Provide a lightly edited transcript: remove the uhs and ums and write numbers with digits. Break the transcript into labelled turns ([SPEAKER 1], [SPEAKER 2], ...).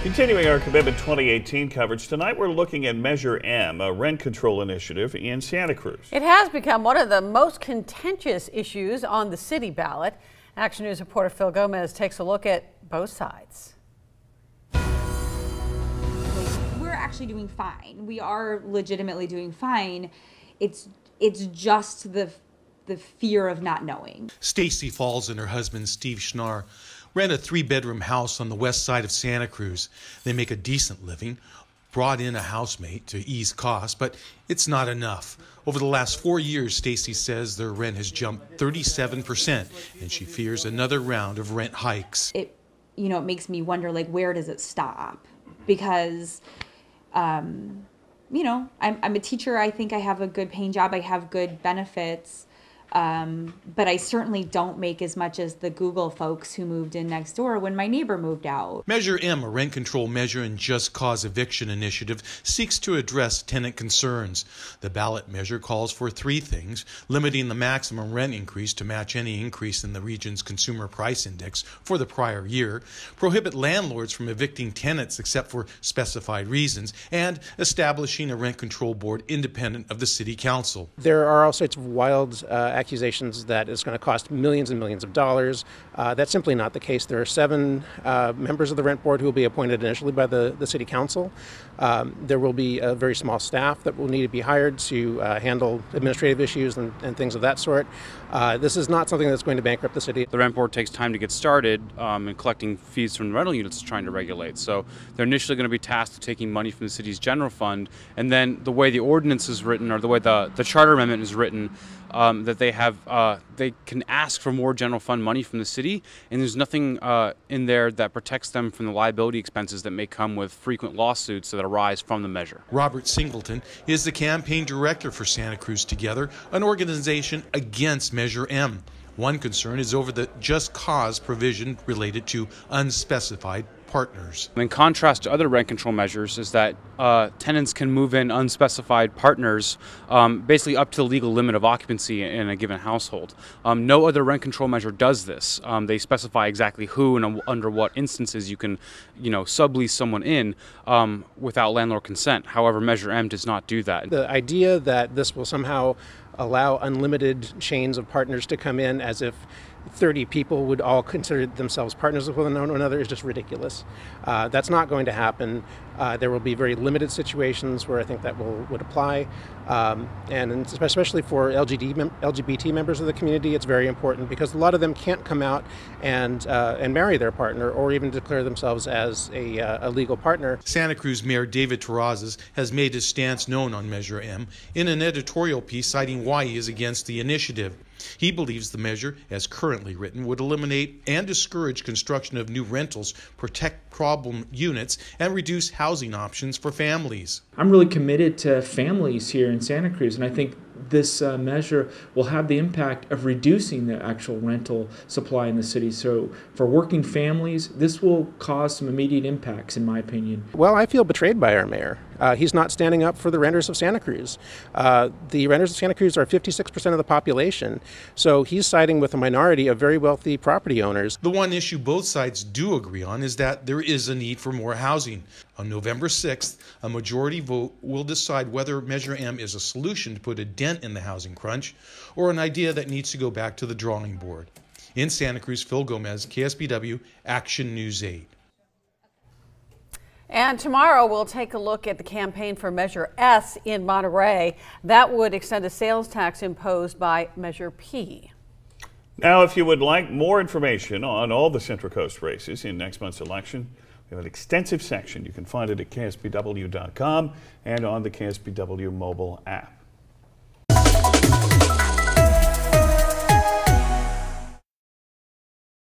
[SPEAKER 1] Continuing our Commitment 2018 coverage, tonight we're looking at Measure M, a rent control initiative in Santa Cruz.
[SPEAKER 2] It has become one of the most contentious issues on the city ballot. Action News reporter Phil Gomez takes a look at both sides.
[SPEAKER 3] We're actually doing fine. We are legitimately doing fine. It's just the fear of not knowing.
[SPEAKER 4] Stacy Falls and her husband Steve Schnarr rent a 3-bedroom house on the west side of Santa Cruz. They make a decent living, brought in a housemate to ease costs, but it's not enough. Over the last 4 years, Stacy says their rent has jumped 37%, and she fears another round of rent hikes.
[SPEAKER 3] It makes me wonder, like, where does it stop? Because, I'm a teacher. I think I have a good paying job. I have good benefits. But I certainly don't make as much as the Google folks who moved in next door when my neighbor moved out.
[SPEAKER 4] Measure M, a rent control measure and just cause eviction initiative, seeks to address tenant concerns. The ballot measure calls for 3 things: limiting the maximum rent increase to match any increase in the region's consumer price index for the prior year, prohibit landlords from evicting tenants except for specified reasons, and establishing a rent control board independent of the city council.
[SPEAKER 5] There are all sorts of wild accusations that it's going to cost millions and millions of dollars. That's simply not the case. There are 7 members of the rent board who will be appointed initially by the city council. There will be a very small staff that will need to be hired to handle administrative issues and things of that sort. This is not something that's going to bankrupt the city.
[SPEAKER 6] The rent board takes time to get started in collecting fees from the rental units it's trying to regulate. So they're initially going to be tasked with taking money from the city's general fund, and then the way the ordinance is written, or the way the charter amendment is written, that they can ask for more general fund money from the city, and there's nothing in there that protects them from the liability expenses that may come with frequent lawsuits that arise from the measure.
[SPEAKER 4] Robert Singleton is the campaign director for Santa Cruz Together, an organization against Measure M. One concern is over the just cause provision related to unspecified partners.
[SPEAKER 6] In contrast to other rent control measures is that tenants can move in unspecified partners basically up to the legal limit of occupancy in a given household. No other rent control measure does this. They specify exactly who and under what instances you can sublease someone in without landlord consent. However, Measure M does not do that.
[SPEAKER 5] The idea that this will somehow allow unlimited chains of partners to come in as if 30 people would all consider themselves partners with one another is just ridiculous. That's not going to happen. There will be very limited situations where I think that would apply. And especially for LGBT members of the community, it's very important because a lot of them can't come out and marry their partner or even declare themselves as a legal partner.
[SPEAKER 4] Santa Cruz Mayor David Terrazas has made his stance known on Measure M in an editorial piece citing why he is against the initiative. He believes the measure, as currently written, would eliminate and discourage construction of new rentals, protect problem units, and reduce housing options for families.
[SPEAKER 7] I'm really committed to families here in Santa Cruz, and I think this measure will have the impact of reducing the actual rental supply in the city. So for working families, this will cause some immediate impacts, in my opinion.
[SPEAKER 5] Well, I feel betrayed by our mayor. He's not standing up for the renters of Santa Cruz. The renters of Santa Cruz are 56% of the population, so he's siding with a minority of very wealthy property owners.
[SPEAKER 4] The one issue both sides do agree on is that there is a need for more housing. On November 6th, a majority vote will decide whether Measure M is a solution to put a dent in the housing crunch or an idea that needs to go back to the drawing board. In Santa Cruz, Phil Gomez, KSBW, Action News 8.
[SPEAKER 2] And tomorrow we'll take a look at the campaign for Measure S in Monterey. That would extend a sales tax imposed by Measure P.
[SPEAKER 1] Now, if you would like more information on all the Central Coast races in next month's election, we have an extensive section. You can find it at KSBW.com and on the KSBW mobile app.